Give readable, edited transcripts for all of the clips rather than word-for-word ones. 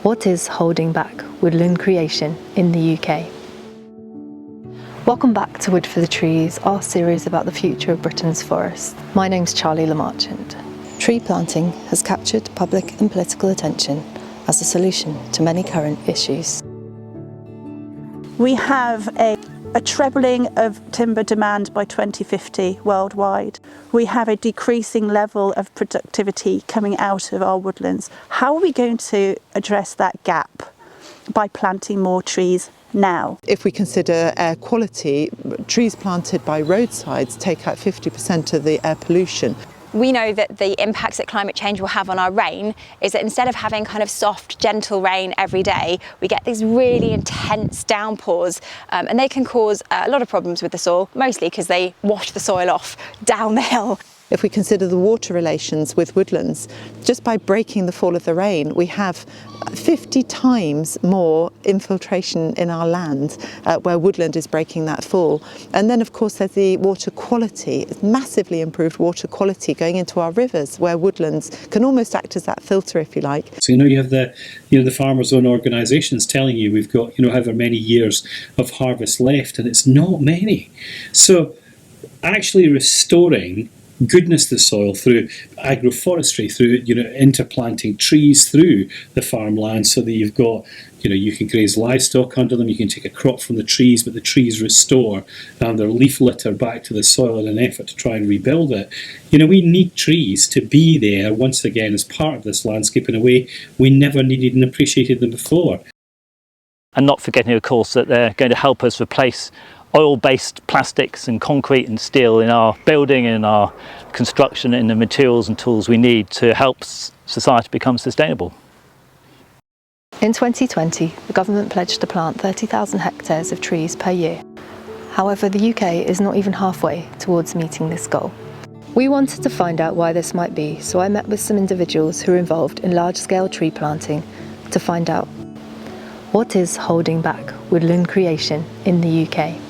What is holding back woodland creation in the UK? Welcome back to Wood for the Trees, our series about the future of Britain's forests. My name's Charlie Lamarchant. Tree planting has captured public and political attention as a solution to many current issues. We have a trebling of timber demand by 2050 worldwide. We have a decreasing level of productivity coming out of our woodlands. How are we going to address that gap? By planting more trees now. If we consider air quality, trees planted by roadsides take out 50% of the air pollution. We know that the impacts that climate change will have on our rain is that instead of having kind of soft, gentle rain every day, we get these really intense downpours, and they can cause a lot of problems with the soil, mostly because they wash the soil off down the hill. If we consider the water relations with woodlands, just by breaking the fall of the rain, we have 50 times more infiltration in our land where woodland is breaking that fall. And then of course there's the water quality, massively improved water quality going into our rivers where woodlands can almost act as that filter, if you like. So you have the farmers' own organisations telling you we've got however many years of harvest left, and it's not many. So actually restoring goodness to the soil through agroforestry, through interplanting trees through the farmland, so that you've got you can graze livestock under them, you can take a crop from the trees, but the trees restore their leaf litter back to the soil in an effort to try and rebuild it. We need trees to be there once again as part of this landscape in a way we never needed and appreciated them before. And not forgetting, of course, that they're going to help us replace oil-based plastics and concrete and steel in our building and our construction and the materials and tools we need to help society become sustainable. In 2020, the government pledged to plant 30,000 hectares of trees per year. However, the UK is not even halfway towards meeting this goal. We wanted to find out why this might be, so I met with some individuals who are involved in large-scale tree planting to find out what is holding back woodland creation in the UK.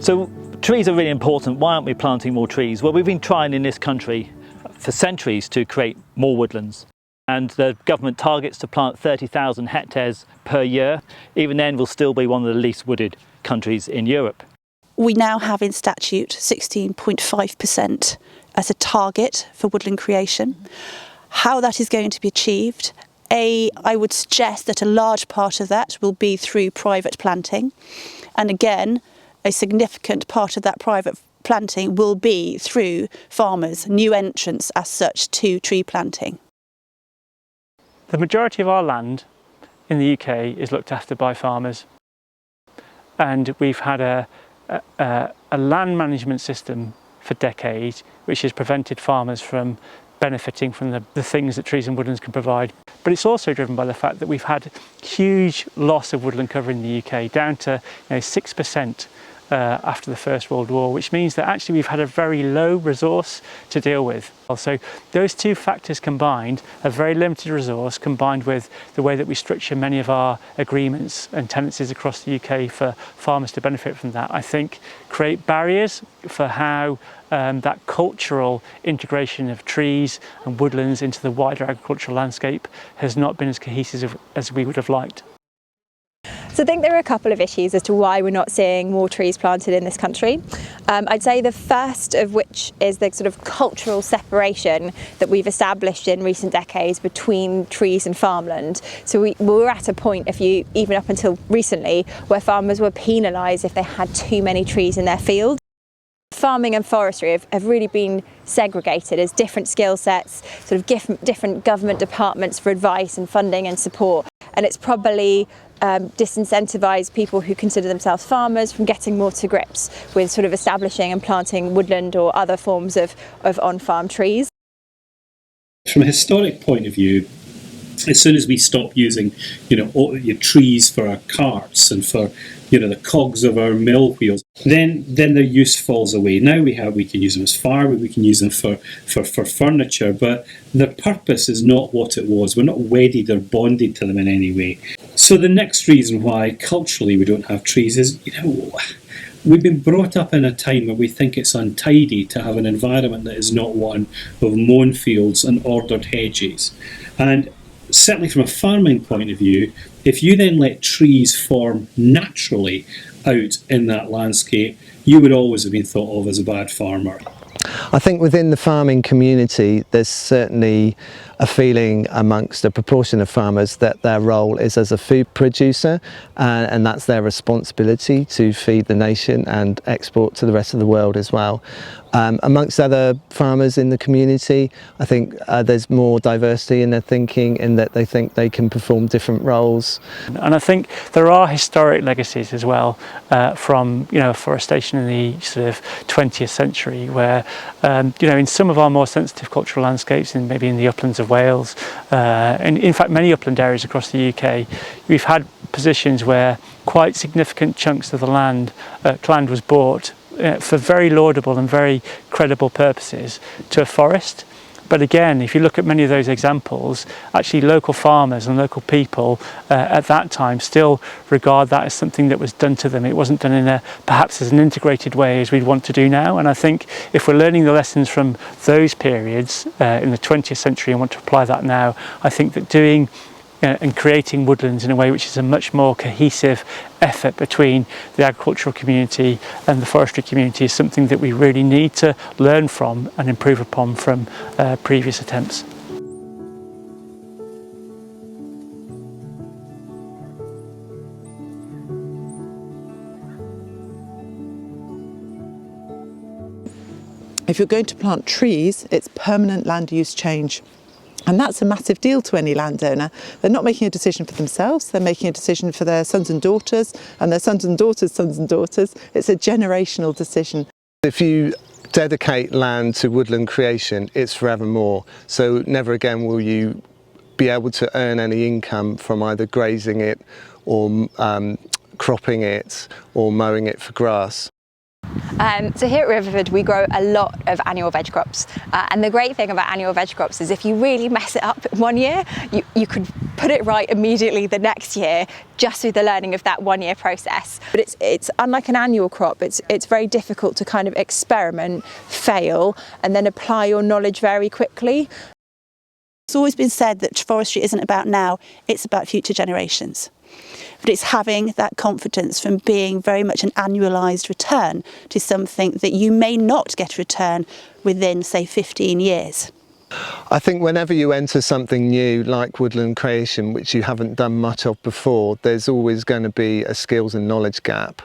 So trees are really important. Why aren't we planting more trees? Well, we've been trying in this country for centuries to create more woodlands. And the government targets to plant 30,000 hectares per year. Even then, we'll still be one of the least wooded countries in Europe. We now have in statute 16.5% as a target for woodland creation. How that is going to be achieved, I would suggest that a large part of that will be through private planting. And again, a significant part of that private planting will be through farmers, new entrants as such to tree planting. The majority of our land in the UK is looked after by farmers, and we've had a land management system for decades which has prevented farmers from benefiting from the things that trees and woodlands can provide. But it's also driven by the fact that we've had huge loss of woodland cover in the UK, down to 6% after the First World War, which means that actually we've had a very low resource to deal with. So those two factors combined, a very limited resource combined with the way that we structure many of our agreements and tenancies across the UK for farmers to benefit from that, I think create barriers for how that cultural integration of trees and woodlands into the wider agricultural landscape has not been as cohesive as we would have liked. So I think there are a couple of issues as to why we're not seeing more trees planted in this country. I'd say the first of which is the sort of cultural separation that we've established in recent decades between trees and farmland. So we were at a point, even up until recently, where farmers were penalised if they had too many trees in their fields. Farming and forestry have really been segregated as different skill sets, sort of different government departments for advice and funding and support. And it's probably disincentivised people who consider themselves farmers from getting more to grips with sort of establishing and planting woodland or other forms of on-farm trees. From a historic point of view, as soon as we stop using, trees for our carts and for, the cogs of our mill wheels, then their use falls away. Now we can use them as firewood, we can use them for furniture, but their purpose is not what it was. We're not wedded or bonded to them in any way. So the next reason why culturally we don't have trees is, we've been brought up in a time where we think it's untidy to have an environment that is not one of mown fields and ordered hedges. And certainly from a farming point of view, if you then let trees form naturally out in that landscape, you would always have been thought of as a bad farmer. I think within the farming community there's certainly a feeling amongst a proportion of farmers that their role is as a food producer, and that's their responsibility to feed the nation and export to the rest of the world as well. Amongst other farmers in the community, I think there's more diversity in their thinking, in that they think they can perform different roles. And I think there are historic legacies as well from forestation in the sort of 20th century, where in some of our more sensitive cultural landscapes, and maybe in the uplands of Wales, and in fact many upland areas across the UK, we've had positions where quite significant chunks of the land was bought for very laudable and very credible purposes to a forest. But again, if you look at many of those examples, actually local farmers and local people at that time still regard that as something that was done to them. It wasn't done in perhaps as an integrated way as we'd want to do now. And I think if we're learning the lessons from those periods in the 20th century and want to apply that now, I think that doing and creating woodlands in a way which is a much more cohesive effort between the agricultural community and the forestry community is something that we really need to learn from and improve upon from previous attempts. If you're going to plant trees, it's permanent land use change. And that's a massive deal to any landowner. They're not making a decision for themselves, they're making a decision for their sons and daughters, and their sons and daughters' sons and daughters. It's a generational decision. If you dedicate land to woodland creation, it's forevermore. So never again will you be able to earn any income from either grazing it or cropping it or mowing it for grass. So here at Riverford we grow a lot of annual veg crops, and the great thing about annual veg crops is if you really mess it up one year, you could put it right immediately the next year just through the learning of that 1 year process. But it's unlike an annual crop, it's very difficult to kind of experiment, fail and then apply your knowledge very quickly. It's always been said that forestry isn't about now, it's about future generations. But it's having that confidence from being very much an annualised return to something that you may not get a return within, say, 15 years. I think whenever you enter something new like woodland creation, which you haven't done much of before, there's always going to be a skills and knowledge gap.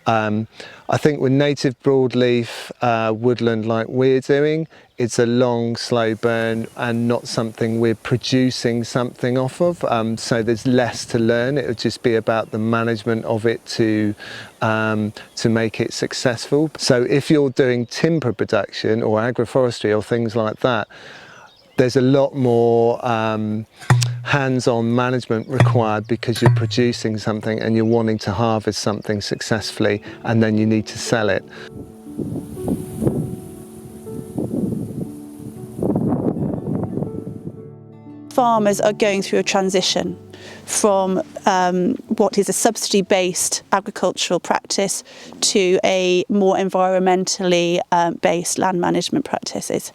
I think with native broadleaf woodland like we're doing, it's a long, slow burn and not something we're producing something off of. So there's less to learn. It would just be about the management of it to make it successful. So if you're doing timber production or agroforestry or things like that, there's a lot more hands-on management required because you're producing something and you're wanting to harvest something successfully, and then you need to sell it. Farmers are going through a transition from what is a subsidy-based agricultural practice to a more environmentally based land management practices.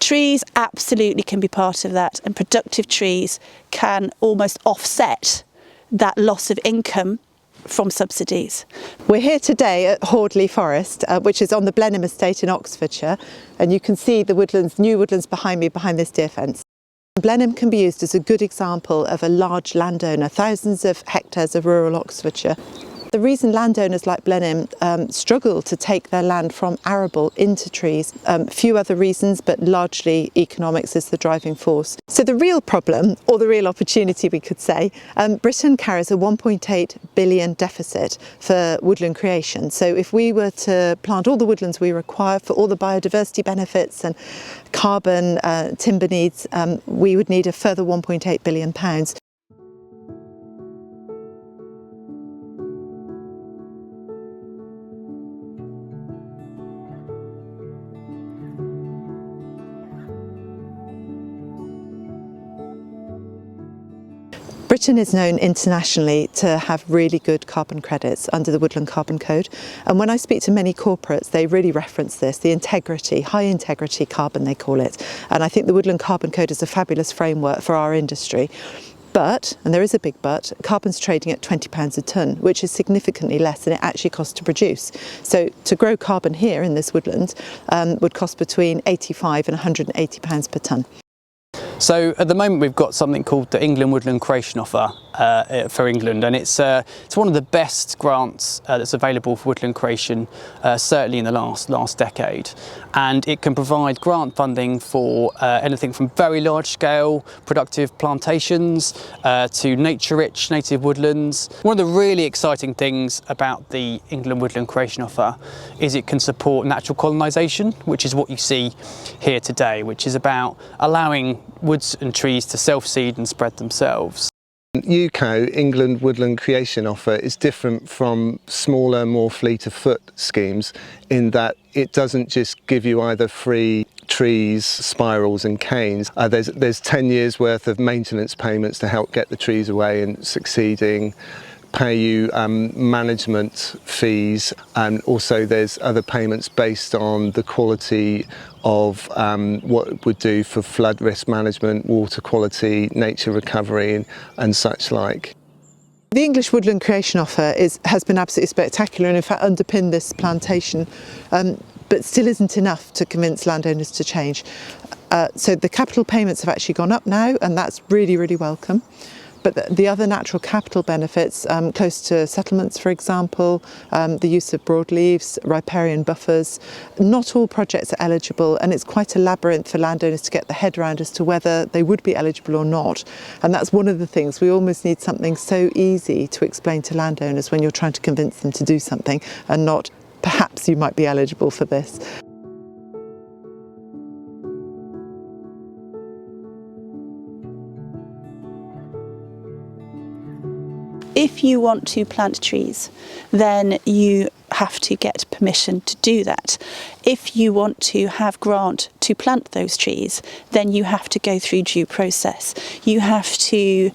Trees absolutely can be part of that, and productive trees can almost offset that loss of income from subsidies. We're here today at Hordley Forest, which is on the Blenheim estate in Oxfordshire, and you can see the woodlands, new woodlands behind me, behind this deer fence. Blenheim can be used as a good example of a large landowner, thousands of hectares of rural Oxfordshire. The reason landowners like Blenheim struggle to take their land from arable into trees, few other reasons, but largely economics is the driving force. So the real problem, or the real opportunity we could say, Britain carries a 1.8 billion deficit for woodland creation. So if we were to plant all the woodlands we require for all the biodiversity benefits and carbon timber needs, we would need a further £1.8 billion. Britain is known internationally to have really good carbon credits under the Woodland Carbon Code, and when I speak to many corporates they really reference this, the integrity, high integrity carbon they call it, and I think the Woodland Carbon Code is a fabulous framework for our industry. But, and there is a big but, carbon's trading at £20 a tonne, which is significantly less than it actually costs to produce. So to grow carbon here in this woodland would cost between £85 and £180 per tonne. So at the moment we've got something called the England Woodland Creation Offer for England, and it's one of the best grants that's available for woodland creation, certainly in the last decade. And it can provide grant funding for anything from very large scale productive plantations to nature-rich native woodlands. One of the really exciting things about the England Woodland Creation Offer is it can support natural colonisation, which is what you see here today, which is about allowing woods and trees to self-seed and spread themselves. UCO, England Woodland Creation Offer, is different from smaller, more fleet of foot schemes in that it doesn't just give you either free trees, spirals and canes. There's 10 years worth of maintenance payments to help get the trees away and succeeding, pay you management fees, and also there's other payments based on the quality of what it would do for flood risk management, water quality, nature recovery and such like. The English Woodland Creation Offer has been absolutely spectacular and in fact underpinned this plantation, but still isn't enough to convince landowners to change. So the capital payments have actually gone up now, and that's really, really welcome. But the other natural capital benefits, close to settlements for example, the use of broadleaves, riparian buffers, not all projects are eligible, and it's quite a labyrinth for landowners to get their head around as to whether they would be eligible or not. And that's one of the things, we almost need something so easy to explain to landowners when you're trying to convince them to do something, and not perhaps you might be eligible for this. If you want to plant trees, then you have to get permission to do that. If you want to have grant to plant those trees, then you have to go through due process. You have to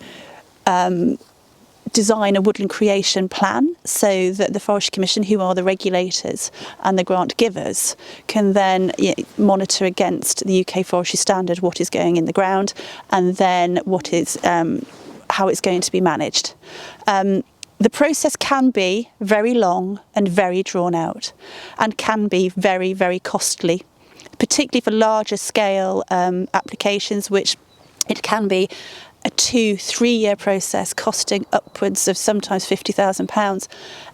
design a woodland creation plan so that the Forestry Commission, who are the regulators and the grant givers, can then monitor against the UK Forestry Standard what is going in the ground, and then what is how it's going to be managed. The process can be very long and very drawn out, and can be very, very costly, particularly for larger scale applications, which it can be a 2-3 year process costing upwards of sometimes £50,000.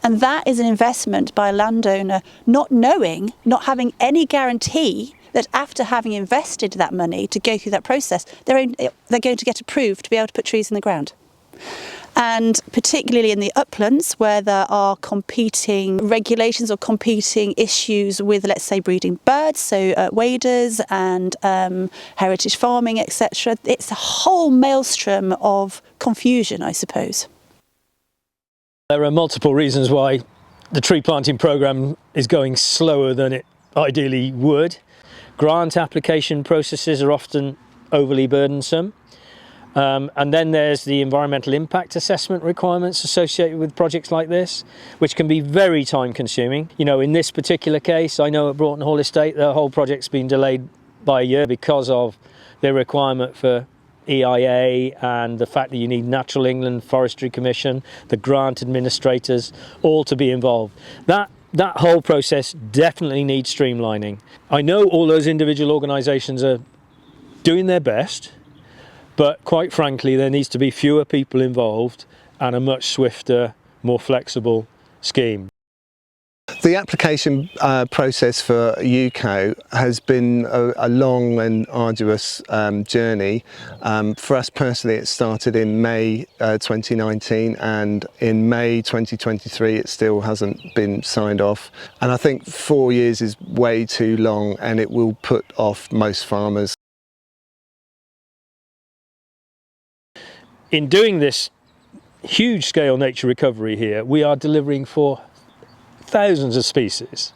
And that is an investment by a landowner not knowing, not having any guarantee that after having invested that money to go through that process, they're going to get approved to be able to put trees in the ground. And particularly in the uplands where there are competing regulations or competing issues with, let's say, breeding birds, so waders and heritage farming, etc. It's a whole maelstrom of confusion, I suppose. There are multiple reasons why the tree planting programme is going slower than it ideally would. Grant application processes are often overly burdensome. And then there's the environmental impact assessment requirements associated with projects like this, which can be very time consuming. You know, in this particular case, I know at Broughton Hall Estate, the whole project's been delayed by a year because of the requirement for EIA and the fact that you need Natural England Forestry Commission, the grant administrators, all to be involved. That whole process definitely needs streamlining. I know all those individual organisations are doing their best, but quite frankly, there needs to be fewer people involved and a much swifter, more flexible scheme. The application process for UCO has been a long and arduous journey. For us personally, it started in May 2019, and in May 2023 it still hasn't been signed off. And I think 4 years is way too long, and it will put off most farmers. In doing this huge scale nature recovery here, we are delivering for thousands of species,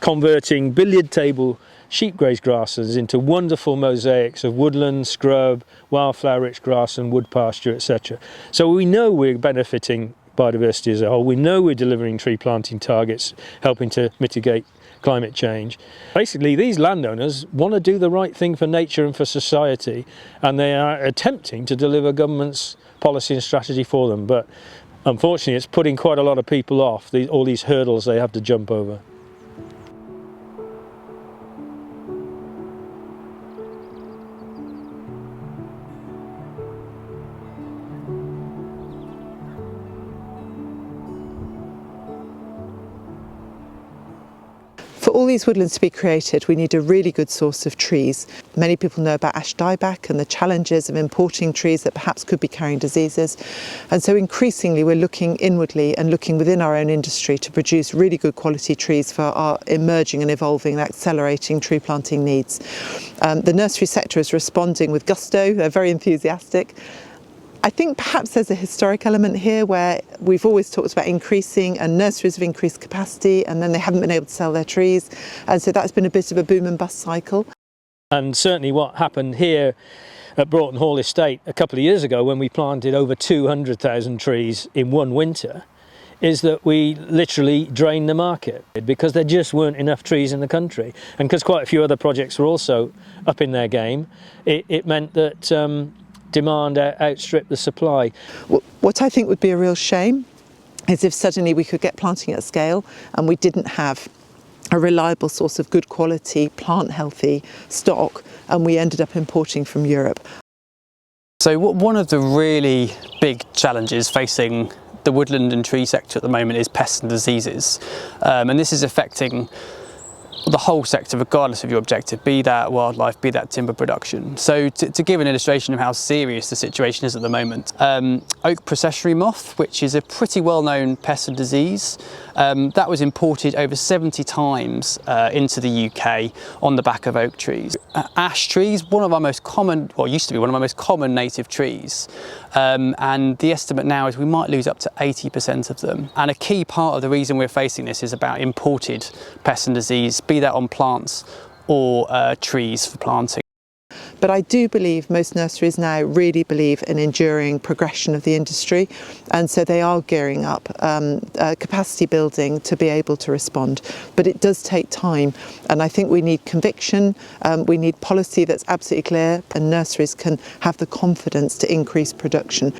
converting billiard table sheep grazed grasslands into wonderful mosaics of woodland, scrub, wildflower rich grass and wood pasture, etc. So we know we're benefiting biodiversity as a whole. We know we're delivering tree planting targets, helping to mitigate climate change. Basically, these landowners want to do the right thing for nature and for society, and they are attempting to deliver government's policy and strategy for them. But unfortunately, it's putting quite a lot of people off, all these hurdles they have to jump over. For all these woodlands to be created, we need a really good source of trees. Many people know about ash dieback and the challenges of importing trees that perhaps could be carrying diseases. And so increasingly we're looking inwardly and looking within our own industry to produce really good quality trees for our emerging and evolving and accelerating tree planting needs. The nursery sector is responding with gusto. They're very enthusiastic. I think perhaps there's a historic element here where we've always talked about increasing, and nurseries have increased capacity and then they haven't been able to sell their trees, and so that's been a bit of a boom and bust cycle. And certainly what happened here at Broughton Hall Estate a couple of years ago when we planted over 200,000 trees in one winter is that we literally drained the market because there just weren't enough trees in the country, and because quite a few other projects were also up in their game, it meant that demand outstripped the supply. What I think would be a real shame is if suddenly we could get planting at scale and we didn't have a reliable source of good quality, plant healthy stock, and we ended up importing from Europe. So one of the really big challenges facing the woodland and tree sector at the moment is pests and diseases, and this is affecting the whole sector regardless of your objective, be that wildlife, be that timber production. So to give an illustration of how serious the situation is at the moment, oak processionary moth, which is a pretty well-known pest and disease, that was imported over 70 times into the UK on the back of oak trees. Ash trees, one of our most common, or used to be one of our most common native trees, and the estimate now is we might lose up to 80% of them. And a key part of the reason we're facing this is about imported pests and disease, be that on plants or trees for planting. But I do believe most nurseries now really believe in enduring progression of the industry, and so they are gearing up capacity building to be able to respond. But it does take time, and I think we need conviction, we need policy that's absolutely clear, and nurseries can have the confidence to increase production.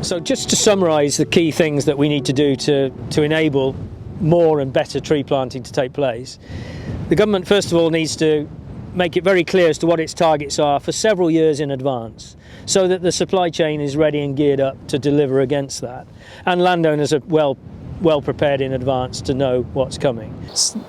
So just to summarise the key things that we need to do to enable more and better tree planting to take place, the government first of all needs to make it very clear as to what its targets are for several years in advance, so that the supply chain is ready and geared up to deliver against that, and landowners are well prepared in advance to know what's coming.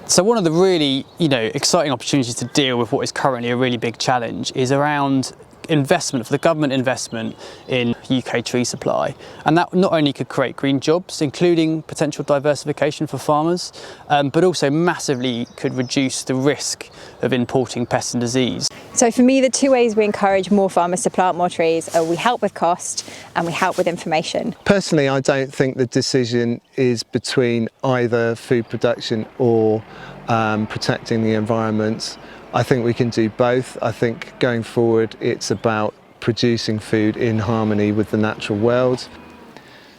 So one of the really exciting opportunities to deal with what is currently a really big challenge is around investment, for the government investment in UK tree supply, and that not only could create green jobs, including potential diversification for farmers, but also massively could reduce the risk of importing pests and disease. So for me, the two ways we encourage more farmers to plant more trees are we help with cost and we help with information. Personally, I don't think the decision is between either food production or protecting the environment. I think we can do both. I think going forward it's about producing food in harmony with the natural world.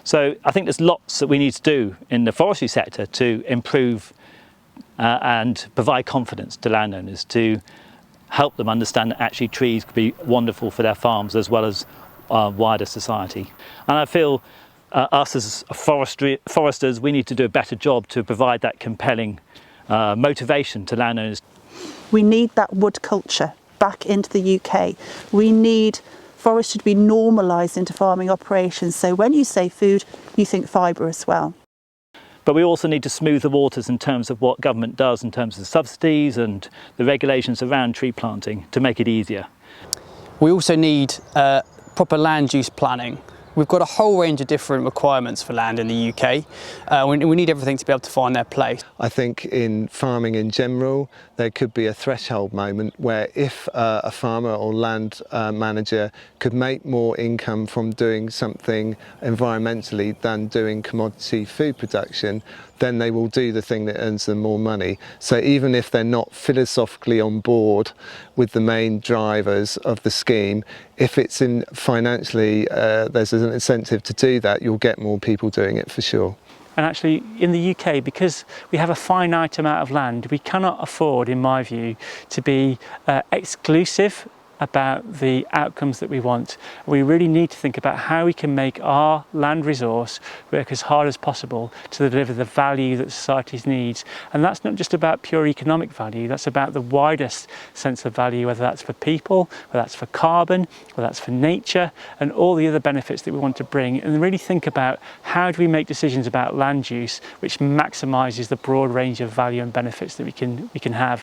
So I think there's lots that we need to do in the forestry sector to improve and provide confidence to landowners, to help them understand that actually trees could be wonderful for their farms as well as wider society. And I feel us as foresters, we need to do a better job to provide that compelling motivation to landowners. We need that wood culture back into the UK. We need forestry to be normalised into farming operations. So when you say food, you think fibre as well. But we also need to smooth the waters in terms of what government does in terms of the subsidies and the regulations around tree planting to make it easier. We also need proper land use planning We've got a whole range of different requirements for land in the UK. We need everything to be able to find their place. I think in farming in general, there could be a threshold moment where if a farmer or land manager could make more income from doing something environmentally than doing commodity food production, then they will do the thing that earns them more money. So even if they're not philosophically on board with the main drivers of the scheme, if it's in financially, there's an incentive to do that, you'll get more people doing it for sure. And actually in the UK, because we have a finite amount of land, we cannot afford, in my view, to be exclusive about the outcomes that we want. We really need to think about how we can make our land resource work as hard as possible to deliver the value that societies needs. And that's not just about pure economic value, that's about the widest sense of value, whether that's for people, whether that's for carbon, whether that's for nature, and all the other benefits that we want to bring. And really think about how do we make decisions about land use which maximises the broad range of value and benefits that we can have.